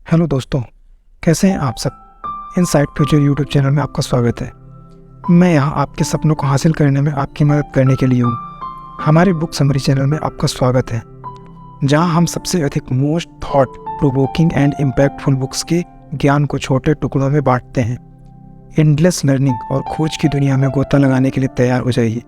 Hello दोस्तों, कैसे हैं आप सब। इनसाइट फ्यूचर यूट्यूब चैनल में आपका स्वागत है। मैं यहाँ आपके सपनों को हासिल करने में आपकी मदद करने के लिए हूँ। हमारे बुक समरी चैनल में आपका स्वागत है, जहाँ हम सबसे अधिक most thought provoking and impactful books के ज्ञान को छोटे टुकड़ों में बांटते हैं। एंडलेस लर्निंग और खोज की दुनिया में गोता लगाने के लिए तैयार हो जाइए,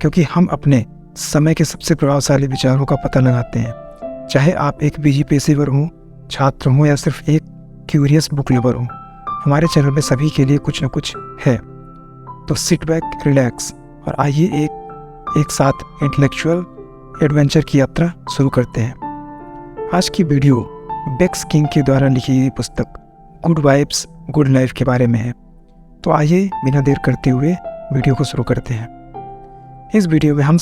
क्योंकि हम अपने समय के सबसे प्रभावशाली विचारों का पता लगाते हैं। चाहे आप एक बिजी पेशेवर हों, छात्र हों या सिर्फ एक क्यूरियस बुक लवर हो, हमारे चैनल में सभी के लिए कुछ न कुछ है। तो सिट बैक, रिलैक्स और आइए एक साथ इंटेलेक्चुअल एडवेंचर की यात्रा शुरू करते हैं। आज की वीडियो बेक्स किंग के द्वारा लिखी गई पुस्तक गुड वाइब्स गुड लाइफ के बारे में है। तो आइए बिना देर करते हुए वीडियो को शुरू करते हैं। इस वीडियो में हम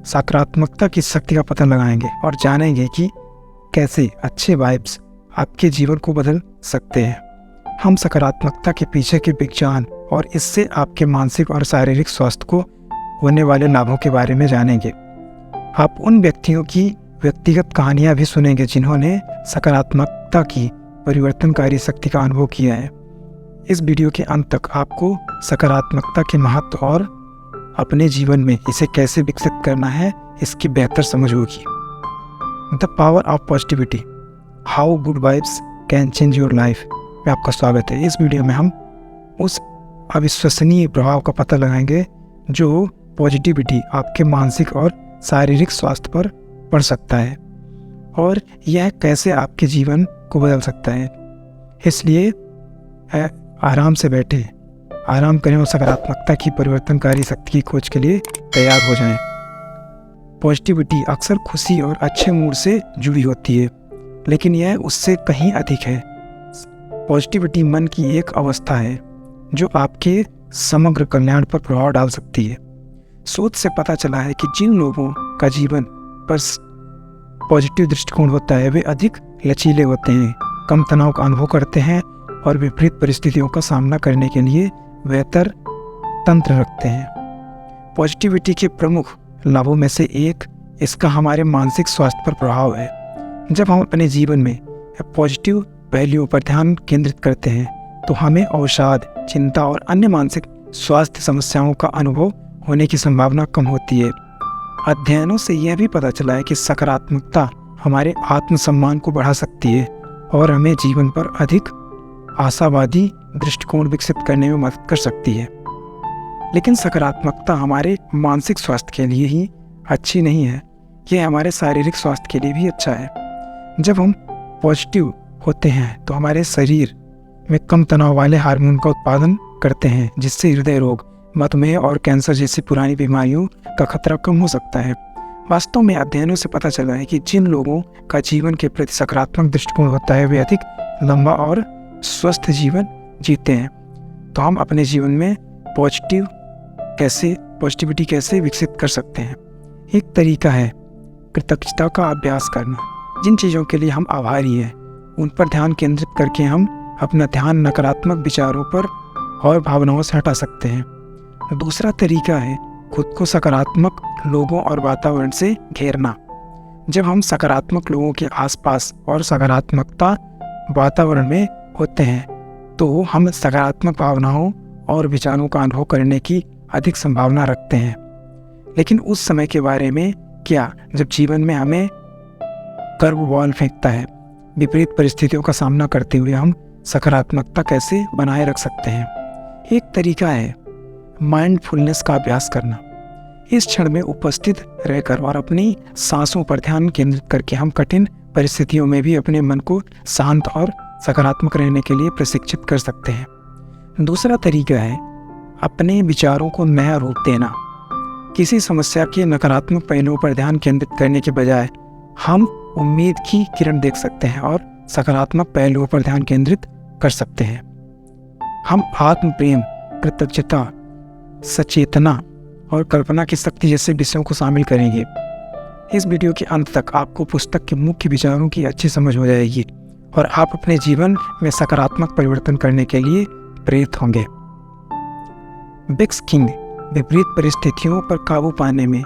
सकारात्मकता की शक्ति का पता लगाएंगे और जानेंगे कि कैसे अच्छे वाइब्स आपके जीवन को बदल सकते हैं। हम सकारात्मकता के पीछे के विज्ञान और इससे आपके मानसिक और शारीरिक स्वास्थ्य को होने वाले लाभों के बारे में जानेंगे। आप उन व्यक्तियों की व्यक्तिगत कहानियां भी सुनेंगे जिन्होंने सकारात्मकता की परिवर्तनकारी शक्ति का अनुभव किया है। इस वीडियो के अंत तक आपको सकारात्मकता के महत्व और अपने जीवन में इसे कैसे विकसित करना है इसकी बेहतर समझ होगी। The power of positivity, how good vibes can change your life में आपका स्वागत है। इस वीडियो में हम उस अविश्वसनीय प्रभाव का पता लगाएंगे जो पॉजिटिविटी आपके मानसिक और शारीरिक स्वास्थ्य पर पड़ सकता है और यह कैसे आपके जीवन को बदल सकता है। इसलिए आराम से बैठे, आराम करें और सकारात्मकता की परिवर्तनकारी शक्ति की खोज के लिए तैयार हो जाएं। पॉजिटिविटी अक्सर खुशी और अच्छे मूड से जुड़ी होती है, लेकिन यह उससे कहीं अधिक है। पॉजिटिविटी मन की एक अवस्था है जो आपके समग्र कल्याण पर प्रभाव डाल सकती है। शोध से पता चला है कि जिन लोगों का जीवन पर पॉजिटिव दृष्टिकोण होता है वे अधिक लचीले होते हैं, कम तनाव का अनुभव करते हैं और विपरीत परिस्थितियों का सामना करने के लिए बेहतर तंत्र रखते हैं। पॉजिटिविटी के प्रमुख लाभों में से एक इसका हमारे मानसिक स्वास्थ्य पर प्रभाव है। जब हम अपने जीवन में पॉजिटिव पहलुओं पर ध्यान केंद्रित करते हैं तो हमें अवसाद, चिंता और अन्य मानसिक स्वास्थ्य समस्याओं का अनुभव होने की संभावना कम होती है। अध्ययनों से यह भी पता चला है कि सकारात्मकता हमारे आत्मसम्मान को बढ़ा सकती है और हमें जीवन पर अधिक आशावादी दृष्टिकोण विकसित करने में मदद कर सकती है। लेकिन सकारात्मकता हमारे मानसिक स्वास्थ्य के लिए ही अच्छी नहीं है, यह हमारे शारीरिक स्वास्थ्य के लिए भी अच्छा है। जब हम पॉजिटिव होते हैं तो हमारे शरीर में कम तनाव वाले हार्मोन का उत्पादन करते हैं, जिससे हृदय रोग, मधुमेह और कैंसर जैसी पुरानी बीमारियों का खतरा कम हो सकता है। वास्तव में अध्ययनों से पता चला है कि जिन लोगों का जीवन के प्रति सकारात्मक दृष्टिकोण होता है वे अधिक लंबा और स्वस्थ जीवन जीते हैं। तो हम अपने जीवन में पॉजिटिविटी कैसे विकसित कर सकते हैं। एक तरीका है कृतज्ञता का अभ्यास करना। जिन चीज़ों के लिए हम आभारी हैं उन पर ध्यान केंद्रित करके हम अपना ध्यान नकारात्मक विचारों पर और भावनाओं से हटा सकते हैं। दूसरा तरीका है खुद को सकारात्मक लोगों और वातावरण से घेरना। जब हम सकारात्मक लोगों के आसपास और सकारात्मकता वातावरण में होते हैं तो हम सकारात्मक भावनाओं और विचारों का अनुभव करने की अधिक संभावना रखते हैं। लेकिन उस समय के बारे में क्या जब जीवन में हमें कर्व बॉल फेंकता है। विपरीत परिस्थितियों का सामना करते हुए हम सकारात्मकता कैसे बनाए रख सकते हैं। एक तरीका है माइंडफुलनेस का अभ्यास करना। इस क्षण में उपस्थित रहकर और अपनी सांसों पर ध्यान केंद्रित करके हम कठिन परिस्थितियों में भी अपने मन को शांत और सकारात्मक रहने के लिए प्रशिक्षित कर सकते हैं। दूसरा तरीका है अपने विचारों को नया रूप देना। किसी समस्या के नकारात्मक पहलुओं पर ध्यान केंद्रित करने के बजाय हम उम्मीद की किरण देख सकते हैं और सकारात्मक पहलुओं पर ध्यान केंद्रित कर सकते हैं। हम आत्म प्रेम, कृतज्ञता, सचेतना और कल्पना की शक्ति जैसे विषयों को शामिल करेंगे। इस वीडियो के अंत तक आपको पुस्तक के मुख्य विचारों की अच्छी समझ हो जाएगी और आप अपने जीवन में सकारात्मक परिवर्तन करने के लिए प्रेरित होंगे। बेक्स किंग विपरीत परिस्थितियों पर काबू पाने में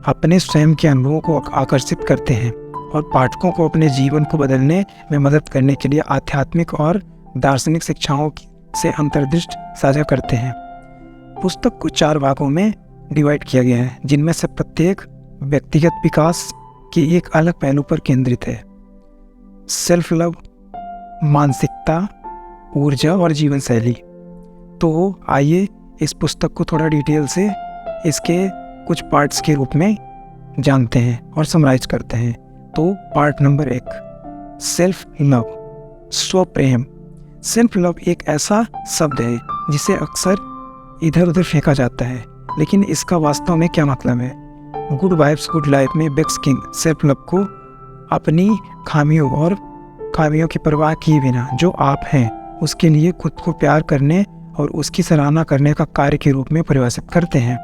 अपने स्वयं के अनुभवों को आकर्षित करते हैं और पाठकों को अपने जीवन को बदलने में मदद करने के लिए आध्यात्मिक और दार्शनिक शिक्षाओं से अंतर्दृष्टि साझा करते हैं। पुस्तक को 4 भागों में डिवाइड किया गया है, जिनमें से प्रत्येक व्यक्तिगत विकास के एक अलग पहलू पर केंद्रित है। सेल्फ लव, मानसिकता, ऊर्जा और जीवन शैली। तो आइए इस पुस्तक को थोड़ा डिटेल से इसके कुछ पार्ट्स के रूप में जानते हैं और समराइज करते हैं। तो पार्ट नंबर 1, सेल्फ लव, स्वप्रेम। सेल्फ लव एक ऐसा शब्द है जिसे अक्सर इधर उधर फेंका जाता है, लेकिन इसका वास्तव में क्या मतलब है? गुड वाइब्स गुड लाइफ में बेक्स किंग सेल्फ लव को अपनी खामियों की परवाह किए बिना जो आप हैं उसके लिए खुद को प्यार करने और उसकी सराहना करने का कार्य के रूप में परिभाषित करते हैं।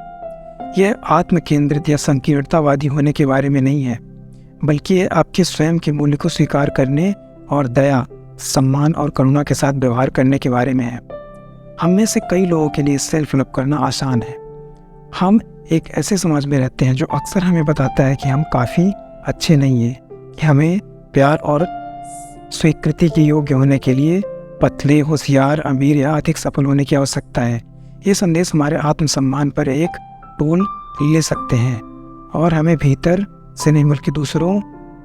यह आत्म केंद्रित या संकीर्णतावादी होने के बारे में नहीं है, बल्कि यह आपके स्वयं के मूल्य को स्वीकार करने और दया, सम्मान और करुणा के साथ व्यवहार करने के बारे में है। हम में से कई लोगों के लिए सेल्फ लव करना आसान है। हम एक ऐसे समाज में रहते हैं जो अक्सर हमें बताता है कि हम काफ़ी अच्छे नहीं हैं, कि हमें प्यार और स्वीकृति के योग्य होने के लिए पतले, होशियार, अमीर या अधिक सफल होने की आवश्यकता है। ये संदेश हमारे आत्मसम्मान पर एक टोल ले सकते हैं और हमें भीतर से नहीं बल्कि दूसरों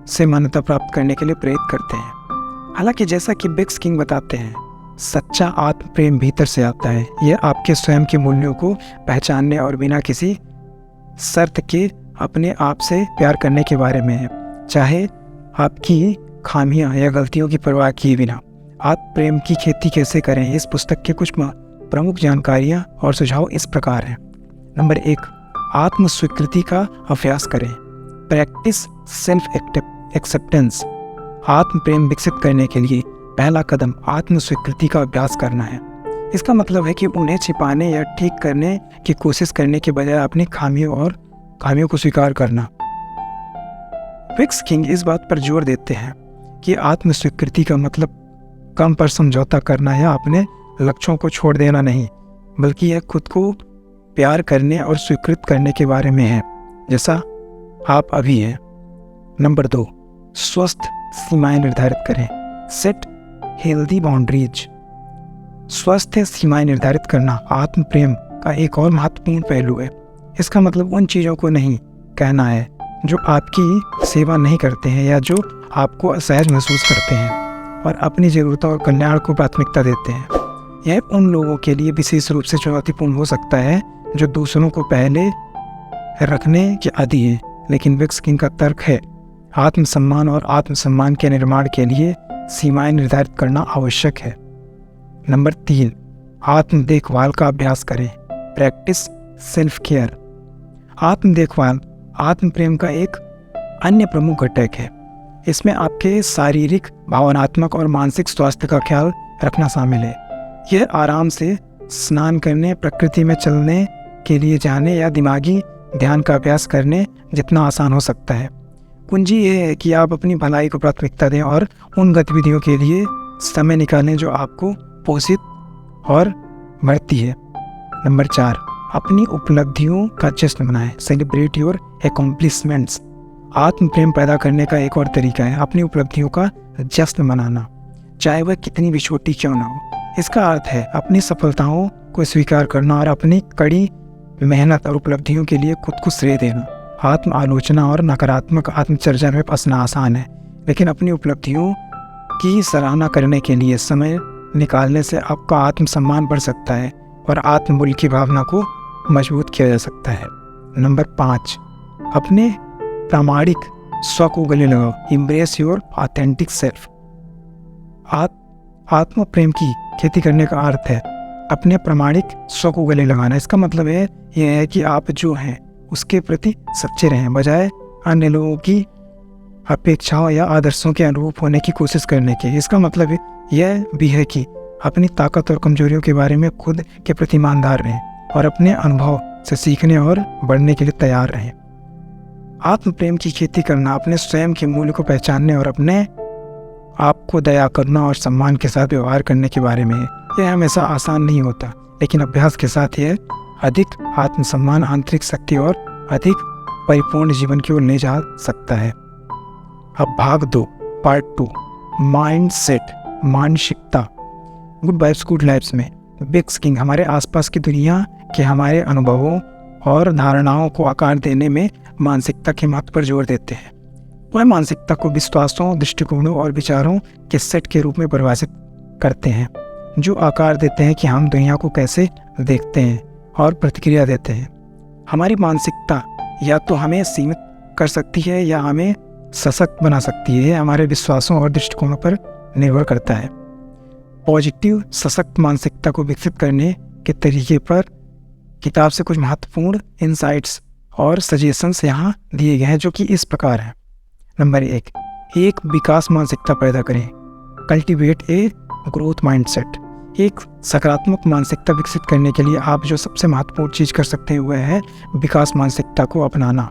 से मान्यता प्राप्त करने के लिए प्रेरित करते हैं। हालांकि जैसा कि बेक्स किंग बताते हैं, सच्चा आत्म प्रेम भीतर से आता है। यह आपके स्वयं के मूल्यों को पहचानने और बिना किसी शर्त के अपने आप से प्यार करने के बारे में है, चाहे आपकी खामियां या गलतियों की परवाह किए बिना। आत्म प्रेम की खेती कैसे करें? इस पुस्तक के कुछ प्रमुख जानकारियां और सुझाव इस प्रकार हैं। नंबर 1, आत्म स्वीकृति का अभ्यास करें। Practice self acceptance. आत्म प्रेम विकसित करने के लिए पहला कदम आत्म स्वीकृति का अभ्यास करना है। इसका मतलब है कि उन्हें छिपाने या ठीक करने की कोशिश करने के बजाय अपनी खामियों को स्वीकार करना। बेक्स किंग इस बात पर जोर देते हैं कि आत्म स्वीकृति का मतलब कम पर समझौता करना या अपने लक्ष्यों को छोड़ देना नहीं, बल्कि यह खुद को प्यार करने और स्वीकृत करने के बारे में है, जैसा आप अभी हैं। नंबर 2, स्वस्थ सीमाएं निर्धारित करें। Set healthy boundaries. स्वस्थ सीमाएं निर्धारित करना आत्म प्रेम का एक और महत्वपूर्ण पहलू है। इसका मतलब उन चीज़ों को नहीं कहना है जो आपकी सेवा नहीं करते हैं या जो आपको असहज महसूस करते हैं, और अपनी ज़रूरतों और कल्याण को प्राथमिकता देते हैं। यह उन लोगों के लिए विशेष रूप से चुनौतीपूर्ण हो सकता है जो दूसरों को पहले रखने के आदी हैं, लेकिन बेक्स किंग का तर्क है आत्मसम्मान और आत्मसम्मान के निर्माण के लिए सीमाएं निर्धारित करना आवश्यक है। नंबर 3, आत्म देखभाल का अभ्यास करें। Practice self care. आत्म देखभाल आत्म प्रेम का एक अन्य प्रमुख घटक है। इसमें आपके शारीरिक, भावनात्मक और मानसिक स्वास्थ्य का ख्याल रखना शामिल है। यह आराम से स्नान करने, प्रकृति में चलने के लिए जाने या दिमागी ध्यान का अभ्यास करने जितना आसान हो सकता है। कुंजी ये है कि आप अपनी भलाई को प्राथमिकता दें और उन गतिविधियों के लिए समय निकालें जो आपको पोषित और बढ़ती है। नंबर 4, अपनी उपलब्धियों का जश्न मनाएं। Celebrate your accomplishments. आत्म प्रेम पैदा करने का एक और तरीका है अपनी उपलब्धियों का जश्न मनाना, चाहे वह कितनी भी छोटी क्यों ना हो। इसका अर्थ है अपनी सफलताओं को स्वीकार करना और अपनी कड़ी मेहनत और उपलब्धियों के लिए खुद को श्रेय देना। आत्म आलोचना और नकारात्मक आत्मचर्चा में फंसना आसान है, लेकिन अपनी उपलब्धियों की सराहना करने के लिए समय निकालने से आपका आत्मसम्मान बढ़ सकता है और आत्ममूल्य की भावना को मजबूत किया जा सकता है। नंबर 5, अपने प्रामाणिक स्व को गले लगाओ। Embrace your authentic self. आत्म प्रेम की खेती करने का अर्थ है अपने प्रामाणिक स्व को गले लगाना। इसका मतलब यह है कि आप जो हैं उसके प्रति सच्चे रहें, बजाय अन्य लोगों की अपेक्षाओं या आदर्शों के अनुरूप होने की कोशिश करने के। इसका मतलब यह भी है कि अपनी ताकत और कमजोरियों के बारे में खुद के प्रति ईमानदार रहें और अपने अनुभव से सीखने और बढ़ने के लिए तैयार रहें। आत्म प्रेम की खेती करना अपने स्वयं के मूल्य को पहचानने और अपने आप को दया करना और सम्मान के साथ व्यवहार करने के बारे में है। यह हमेशा आसान नहीं होता, लेकिन अभ्यास के साथ यह अधिक आत्मसम्मान, आंतरिक शक्ति और अधिक परिपूर्ण जीवन की ओर ले जा सकता है। अब भाग 2 पार्ट 2 माइंड सेट, मानसिकता। गुड वाइब्स गुड लाइफ्स में बिग किंग हमारे आसपास की दुनिया के हमारे अनुभवों और धारणाओं को आकार देने में मानसिकता के महत्व पर जोर देते हैं। वह मानसिकता को विश्वासों, दृष्टिकोणों और विचारों के सेट के रूप में परिभाषित करते हैं जो आकार देते हैं कि हम दुनिया को कैसे देखते हैं और प्रतिक्रिया देते हैं। हमारी मानसिकता या तो हमें सीमित कर सकती है या हमें सशक्त बना सकती है, हमारे विश्वासों और दृष्टिकोणों पर निर्भर करता है। पॉजिटिव सशक्त मानसिकता को विकसित करने के तरीके पर किताब से कुछ महत्वपूर्ण इंसाइट्स और सजेशंस यहाँ दिए गए हैं जो कि इस प्रकार हैं। नंबर 1, एक विकास मानसिकता पैदा करें। Cultivate a growth mindset. एक सकारात्मक मानसिकता विकसित करने के लिए आप जो सबसे महत्वपूर्ण चीज़ कर सकते हैं वह है विकास मानसिकता को अपनाना।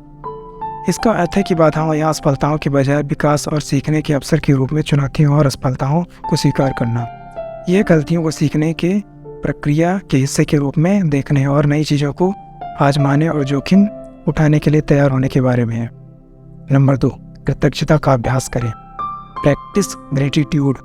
इसका अर्थ है कि बाधाओं या असफलताओं के बजाय विकास और सीखने के अवसर के रूप में चुनौतियों और असफलताओं को स्वीकार करना। यह गलतियों को सीखने के प्रक्रिया के हिस्से के रूप में देखने और नई चीज़ों को आजमाने और जोखिम उठाने के लिए तैयार होने के बारे में है। नंबर 2, कृतज्ञता का अभ्यास करें। Practice gratitude.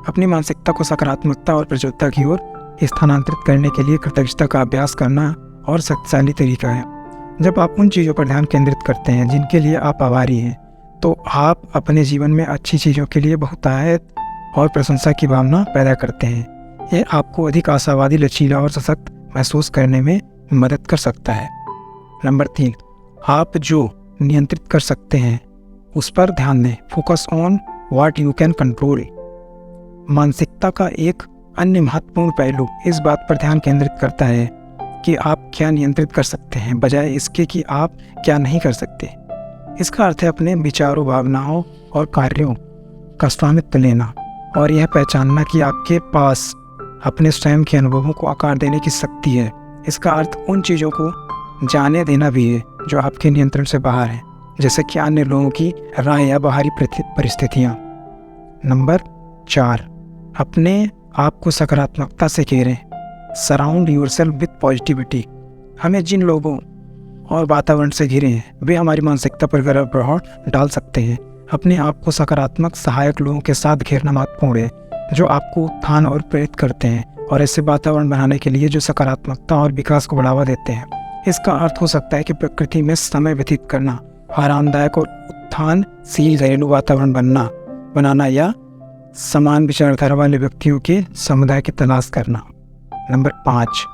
अपनी मानसिकता को सकारात्मकता और प्रचुरता की ओर स्थानांतरित करने के लिए कृतज्ञता का अभ्यास करना और शक्तिशाली तरीका है। जब आप उन चीज़ों पर ध्यान केंद्रित करते हैं जिनके लिए आप आभारी हैं, तो आप अपने जीवन में अच्छी चीज़ों के लिए बहुतायत और प्रशंसा की भावना पैदा करते हैं। यह आपको अधिक आशावादी, लचीला और सशक्त महसूस करने में मदद कर सकता है। नंबर 3, आप जो नियंत्रित कर सकते हैं उस पर ध्यान दें। Focus on what you can control. मानसिकता का एक अन्य महत्वपूर्ण पहलू इस बात पर ध्यान केंद्रित करता है कि आप क्या नियंत्रित कर सकते हैं बजाय इसके कि आप क्या नहीं कर सकते। इसका अर्थ है अपने विचारों, भावनाओं और कार्यों का स्वामित्व लेना और यह पहचानना कि आपके पास अपने स्वयं के अनुभवों को आकार देने की शक्ति है। इसका अर्थ उन चीज़ों को जाने देना भी है जो आपके नियंत्रण से बाहर हैं, जैसे कि अन्य लोगों की राय या बाहरी परिस्थितियाँ। नंबर 4, अपने आप को सकारात्मकता से घेरें। Surround yourself with positivity. हमें जिन लोगों और वातावरण से घिरे हैं वे हमारी मानसिकता पर गहरा प्रभाव डाल सकते हैं। अपने आप को सकारात्मक सहायक लोगों के साथ घेरना महत्वपूर्ण है जो आपको उत्थान और प्रेरित करते हैं और ऐसे वातावरण बनाने के लिए जो सकारात्मकता और विकास को बढ़ावा देते हैं। इसका अर्थ हो सकता है कि प्रकृति में समय व्यतीत करना, आरामदायक और उत्थानशील घरेलू वातावरण बनाना या समान विचारधारा वाले व्यक्तियों के समुदाय की तलाश करना। नंबर 5,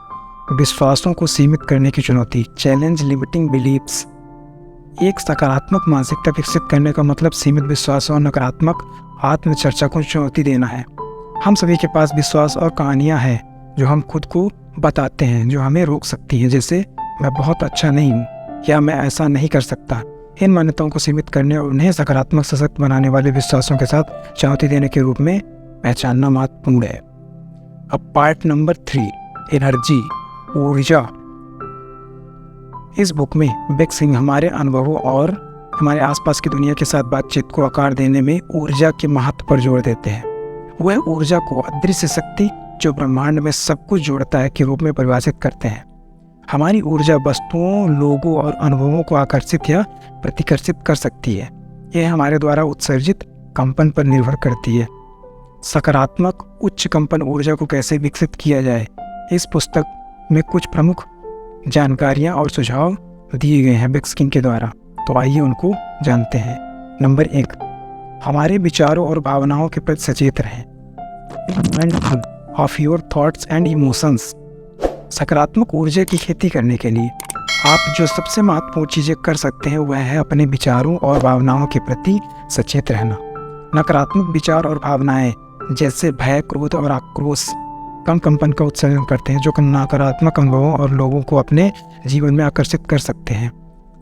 विश्वासों को सीमित करने की चुनौती। Challenge limiting believes. एक सकारात्मक मानसिकता विकसित करने का मतलब सीमित विश्वासों और नकारात्मक आत्मचर्चा को चुनौती देना है। हम सभी के पास विश्वास और कहानियाँ हैं जो हम खुद को बताते हैं जो हमें रोक सकती हैं, जैसे मैं बहुत अच्छा नहीं हूँ या मैं ऐसा नहीं कर सकता। इन मान्यताओं को सीमित करने और उन्हें सकारात्मक सशक्त बनाने वाले विश्वासों के साथ चुनौती देने के रूप में पहचानना महत्वपूर्ण है। अब पार्ट नंबर 3, एनर्जी, ऊर्जा। इस बुक में बिग किंग हमारे अनुभवों और हमारे आसपास की दुनिया के साथ बातचीत को आकार देने में ऊर्जा के महत्व पर जोर देते हैं। वह ऊर्जा को अदृश्य शक्ति जो ब्रह्मांड में सब कुछ जोड़ता है के रूप में परिभाषित करते हैं। हमारी ऊर्जा वस्तुओं, लोगों और अनुभवों को आकर्षित या प्रतिकर्षित कर सकती है। यह हमारे द्वारा उत्सर्जित कंपन पर निर्भर करती है। सकारात्मक उच्च कंपन ऊर्जा को कैसे विकसित किया जाए, इस पुस्तक में कुछ प्रमुख जानकारियां और सुझाव दिए गए हैं बिग किंग के द्वारा, तो आइए उनको जानते हैं। नंबर 1, हमारे विचारों और भावनाओं के प्रति सचेत रहें। Of your thoughts and emotions. सकारात्मक ऊर्जा की खेती करने के लिए आप जो सबसे महत्वपूर्ण चीज़ें कर सकते हैं वह है अपने विचारों और भावनाओं के प्रति सचेत रहना। नकारात्मक विचार और भावनाएं जैसे भय, क्रोध और आक्रोश कम कंपन का उत्सर्जन करते हैं जो नकारात्मक अनुभवों और लोगों को अपने जीवन में आकर्षित कर सकते हैं।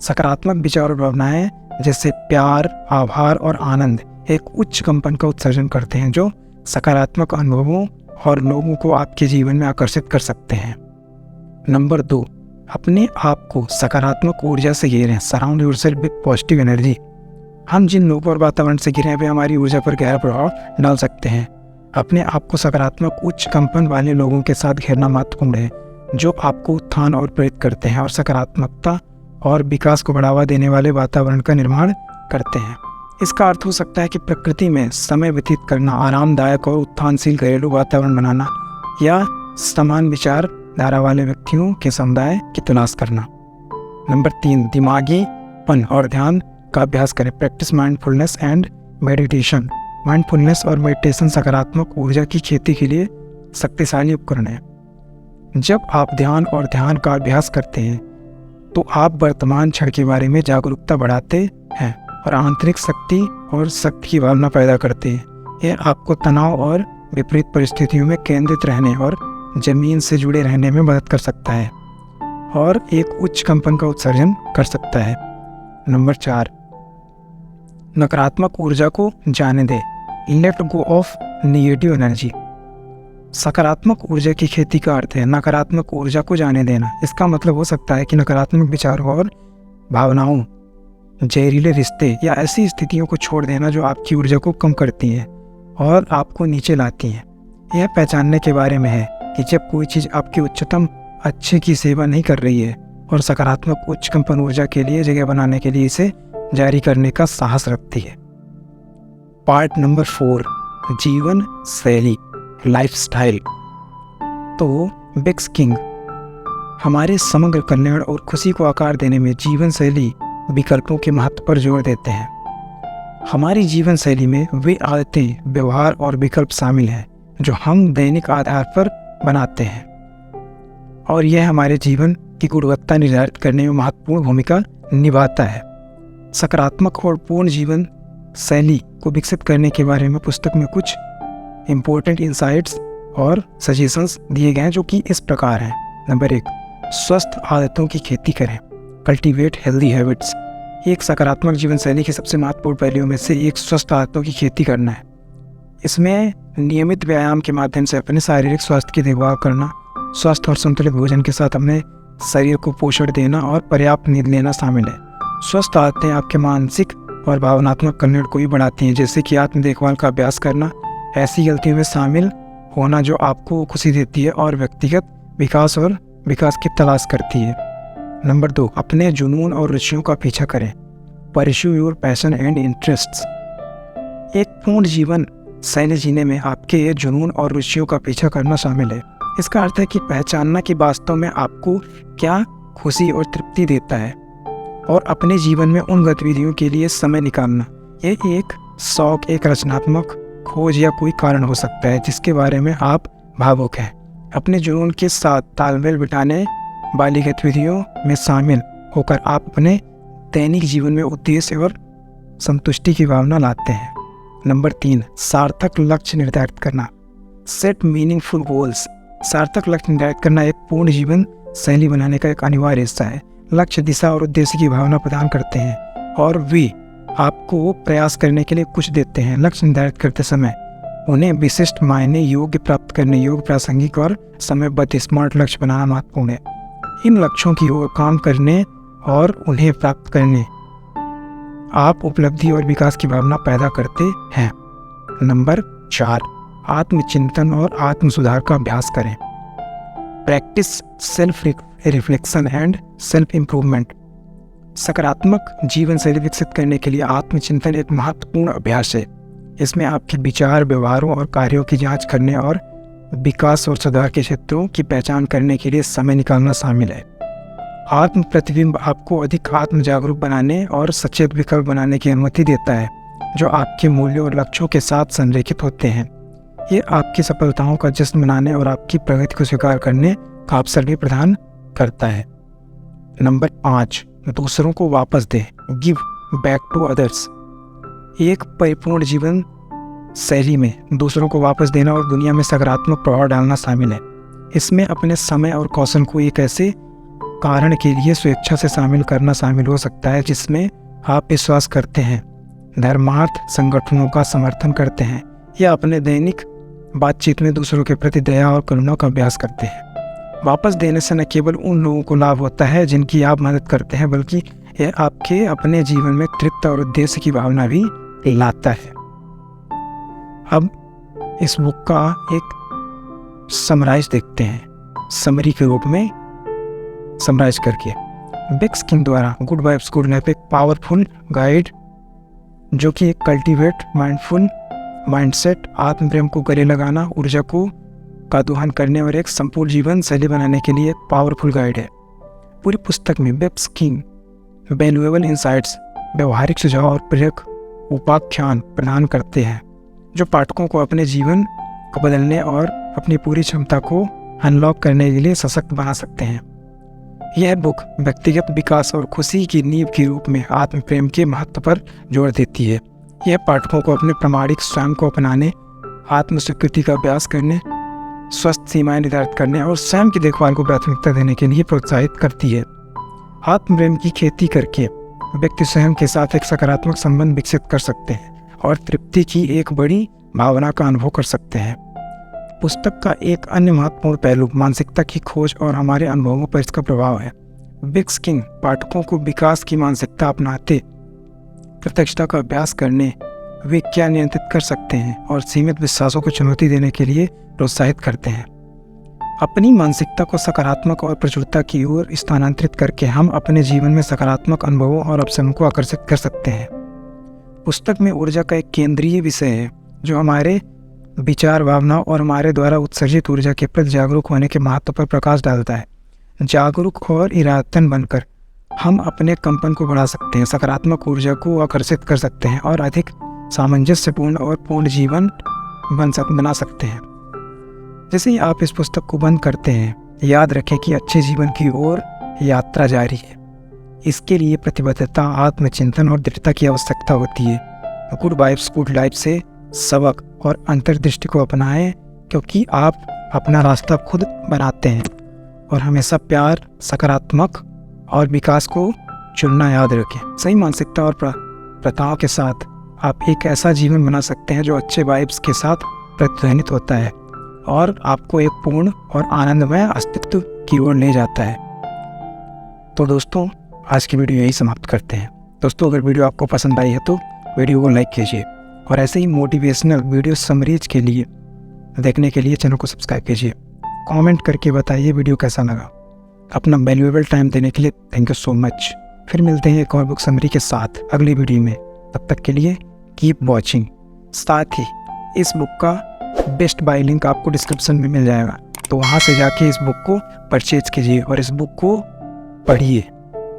सकारात्मक विचार और भावनाएं जैसे प्यार, आभार और आनंद एक उच्च कंपन का उत्सर्जन करते हैं जो सकारात्मक अनुभवों और लोगों को आपके जीवन में आकर्षित कर सकते हैं। नंबर 2, अपने आप को सकारात्मक ऊर्जा से घेरें। Surround yourself with positive energy. हम जिन लोगों और वातावरण से घिरे हैं वे हमारी ऊर्जा पर गहरा प्रभाव डाल सकते हैं। अपने आप को सकारात्मक उच्च कंपन वाले लोगों के साथ घेरना महत्वपूर्ण है जो आपको उत्थान और प्रेरित करते हैं और सकारात्मकता और विकास को बढ़ावा देने वाले वातावरण का निर्माण करते हैं। इसका अर्थ हो सकता है कि प्रकृति में समय व्यतीत करना, आरामदायक और उत्थानशील घरेलू वातावरण बनाना, या समान विचारधारा वाले व्यक्तियों के समुदाय की तलाश करना। नंबर 3, दिमागीपन और ध्यान का अभ्यास करें। Practice mindfulness and meditation. Mindfulness और मेडिटेशन सकारात्मक ऊर्जा की खेती के लिए शक्तिशाली उपकरण है। जब आप ध्यान का अभ्यास करते हैं तो आप वर्तमान क्षण के बारे में जागरूकता बढ़ाते हैं और आंतरिक शक्ति की भावना पैदा करते हैं। यह आपको तनाव और विपरीत परिस्थितियों में केंद्रित रहने और जमीन से जुड़े रहने में मदद कर सकता है और एक उच्च कंपन का उत्सर्जन कर सकता है। नंबर 4, नकारात्मक ऊर्जा को जाने दें। Let go of negative energy. सकारात्मक ऊर्जा की खेती का अर्थ है नकारात्मक ऊर्जा को जाने देना। इसका मतलब हो सकता है कि नकारात्मक विचारों और भावनाओं, जहरीले रिश्ते या ऐसी स्थितियों को छोड़ देना जो आपकी ऊर्जा को कम करती हैं और आपको नीचे लाती हैं। यह पहचानने के बारे में है कि जब कोई चीज़ आपकी उच्चतम अच्छे की सेवा नहीं कर रही है और सकारात्मक उच्च कंपन ऊर्जा के लिए जगह बनाने के लिए इसे जारी करने का साहस रखती है। पार्ट नंबर 4, जीवन शैली, लाइफस्टाइल। तो बिग्स किंग हमारे समग्र कल्याण और खुशी को आकार देने में जीवन शैली विकल्पों के महत्व पर जोर देते हैं। हमारी जीवन शैली में वे आदतें, व्यवहार और विकल्प शामिल हैं जो हम दैनिक आधार पर बनाते हैं और यह हमारे जीवन की गुणवत्ता निर्धारित करने में महत्वपूर्ण भूमिका निभाता है। सकारात्मक और पूर्ण जीवन शैली को विकसित करने के बारे में पुस्तक में कुछ इम्पोर्टेंट इंसाइट्स और सजेशंस दिए गए हैं जो कि इस प्रकार हैं। नंबर 1, स्वस्थ आदतों की खेती करें। Cultivate healthy habits. एक सकारात्मक जीवन शैली के सबसे महत्वपूर्ण पहलुओं में से एक स्वस्थ आदतों की खेती करना है। इसमें नियमित व्यायाम के माध्यम से अपने शारीरिक स्वास्थ्य की देखभाल करना, स्वस्थ और संतुलित भोजन के साथ अपने शरीर को पोषण देना और पर्याप्त नींद लेना शामिल है। स्वस्थ आदतें आपके मानसिक और भावनात्मक कल्याण को भी बढ़ाती हैं, जैसे कि आत्म देखभाल का अभ्यास करना, ऐसी गलतियों में शामिल होना जो आपको खुशी देती है और व्यक्तिगत विकास की तलाश करती है। नंबर 2, अपने जुनून और रुचियों का पीछा करें। Pursue your passion and interests. एक पूर्ण जीवन शैली जीने में आपके ये जुनून और रुचियों का पीछा करना शामिल है। इसका अर्थ है कि पहचानना कि वास्तव में आपको क्या खुशी और तृप्ति देता है और अपने जीवन में उन गतिविधियों के लिए समय निकालना। ये एक शौक, एक रचनात्मक खोज या कोई कारण हो सकता है जिसके बारे में आप भावुक हैं। अपने जुनून के साथ तालमेल बिठाने वाली गतिविधियों में शामिल होकर आप अपने दैनिक जीवन में उद्देश्य और संतुष्टि की भावना लाते हैं। नंबर 3, सार्थक लक्ष्य निर्धारित करना। Set meaningful goals. सार्थक लक्ष्य निर्धारित करना एक पूर्ण जीवन शैली बनाने का एक अनिवार्य हिस्सा है। लक्ष्य दिशा और उद्देश्य की भावना प्रदान करते हैं और वे आपको प्रयास करने के लिए कुछ देते हैं। लक्ष्य निर्धारित करते समय उन्हें विशिष्ट, मायने योग्य, प्राप्त करने योग्य, प्रासंगिक और समयबद्ध स्मार्ट लक्ष्य बनाना महत्वपूर्ण है। इन लक्ष्यों की ओर काम करने और उन्हें प्राप्त करने आप उपलब्धि और विकास की भावना पैदा करते हैं। नंबर 4, आत्मचिंतन और आत्म सुधार का अभ्यास करें। Practice self reflection and self improvement. सकारात्मक जीवन शैली विकसित करने के लिए आत्मचिंतन एक महत्वपूर्ण अभ्यास है। इसमें आपके विचार, व्यवहारों और कार्यों की जांच करने और विकास और सुधार के क्षेत्रों की पहचान करने के लिए समय निकालना शामिल है। आत्म प्रतिबिंब आपको अधिक आत्म जागरूक बनाने और सचेत विकल्प बनाने की अनुमति देता है जो आपके मूल्यों और लक्ष्यों के साथ संरेखित होते हैं। ये आपकी सफलताओं का जश्न मनाने और आपकी प्रगति को स्वीकार करने का अवसर भी प्रदान करता है। नंबर 5, दूसरों को वापस दें। Give back to others. एक परिपूर्ण जीवन शैली में दूसरों को वापस देना और दुनिया में सकारात्मक प्रभाव डालना शामिल है। इसमें अपने समय और कौशल को एक ऐसे कारण के लिए स्वेच्छा से शामिल करना शामिल हो सकता है जिसमें आप विश्वास करते हैं, धर्मार्थ संगठनों का समर्थन करते हैं या अपने दैनिक बातचीत में दूसरों के प्रति दया और करुणा का अभ्यास करते हैं। वापस देने से न केवल उन लोगों को लाभ होता है जिनकी आप मदद करते हैं, बल्कि यह आपके अपने जीवन में तृप्त और उद्देश्य की भावना भी लाता है। अब इस बुक का एक समराइज देखते हैं, समरी के रूप में समराइज करके। बिग्स किंग द्वारा गुड वाइब्स गुड लाइफ एक पावरफुल गाइड जो कि एक कल्टीवेट माइंडफुल माइंडसेट, आत्म प्रेम को गले लगाना, ऊर्जा को का दोहन करने और एक संपूर्ण जीवन शैली बनाने के लिए पावरफुल गाइड है। पूरी पुस्तक में बेप्सकिन वैल्यूएबल इंसाइट्स, व्यवहारिक सुझाव और प्रेरक उपाख्यान प्रदान करते हैं जो पाठकों को अपने जीवन को बदलने और अपनी पूरी क्षमता को अनलॉक करने के लिए सशक्त बना सकते हैं। यह बुक व्यक्तिगत विकास और खुशी की नींव के रूप में आत्म प्रेम के महत्व पर जोर देती है। यह पाठकों को अपने प्रामाणिक स्वयं को अपनाने, आत्म स्वीकृति का अभ्यास करने, स्वस्थ सीमाएं निर्धारित करने और स्वयं की देखभाल को प्राथमिकता देने के लिए प्रोत्साहित करती है। आत्म प्रेम की खेती करके व्यक्ति स्वयं के साथ एक सकारात्मक संबंध विकसित कर सकते हैं और तृप्ति की एक बड़ी भावना का अनुभव कर सकते हैं। पुस्तक का एक अन्य महत्वपूर्ण पहलू मानसिकता की खोज और हमारे अनुभवों पर इसका प्रभाव है। बेप्सकिन पाठकों को विकास की मानसिकता अपनाते, प्रत्यक्षता का अभ्यास करने, वे क्या नियंत्रित कर सकते हैं और सीमित विश्वासों को चुनौती देने के लिए प्रोत्साहित करते हैं। अपनी मानसिकता को सकारात्मक और प्रचुरता की ओर स्थानांतरित करके हम अपने जीवन में सकारात्मक अनुभवों और अवसरों को आकर्षित कर सकते हैं। पुस्तक में ऊर्जा का एक केंद्रीय विषय है जो हमारे विचार, भावना और हमारे द्वारा उत्सर्जित ऊर्जा के प्रति जागरूक होने के महत्व पर प्रकाश डालता है। जागरूक और इरादतन बनकर हम अपने कंपन को बढ़ा सकते हैं, सकारात्मक ऊर्जा को आकर्षित कर सकते हैं और अधिक सामंजस्यपूर्ण और पूर्ण जीवन बना सकते हैं। जैसे ही आप इस पुस्तक को बंद करते हैं, याद रखें कि अच्छे जीवन की ओर यात्रा जारी है। इसके लिए प्रतिबद्धता, आत्मचिंतन और दृढ़ता की आवश्यकता होती है। गुड वाइब्स गुड लाइफ से सबक और अंतर्दृष्टि को अपनाएं, क्योंकि आप अपना रास्ता खुद बनाते हैं। और हमेशा प्यार, सकारात्मक और विकास को चुनना याद रखें। सही मानसिकता और प्रथाओं के साथ आप एक ऐसा जीवन बना सकते हैं जो अच्छे वाइब्स के साथ प्रतिध्वनित होता है और आपको एक पूर्ण और आनंदमय अस्तित्व की ओर ले जाता है। तो दोस्तों, आज की वीडियो यही समाप्त करते हैं। दोस्तों, अगर वीडियो आपको पसंद आई है तो वीडियो को लाइक कीजिए और ऐसे ही मोटिवेशनल वीडियो समरीज के लिए देखने के लिए चैनल को सब्सक्राइब कीजिए। कमेंट करके बताइए वीडियो कैसा लगा। अपना वैल्यूएबल टाइम देने के लिए थैंक यू सो मच। फिर मिलते हैं एक और बुक समरी के साथ अगली वीडियो में। तब तक के लिए कीप वॉचिंग। साथ ही इस बुक का बेस्ट बाय लिंक आपको डिस्क्रिप्शन में मिल जाएगा, तो वहाँ से जाके इस बुक को परचेज कीजिए और इस बुक को पढ़िए।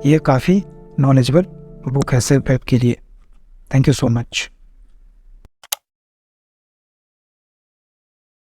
ये काफ़ी नॉलेजेबल बुक है सेल्फ हेल्प के लिए। Thank you so much.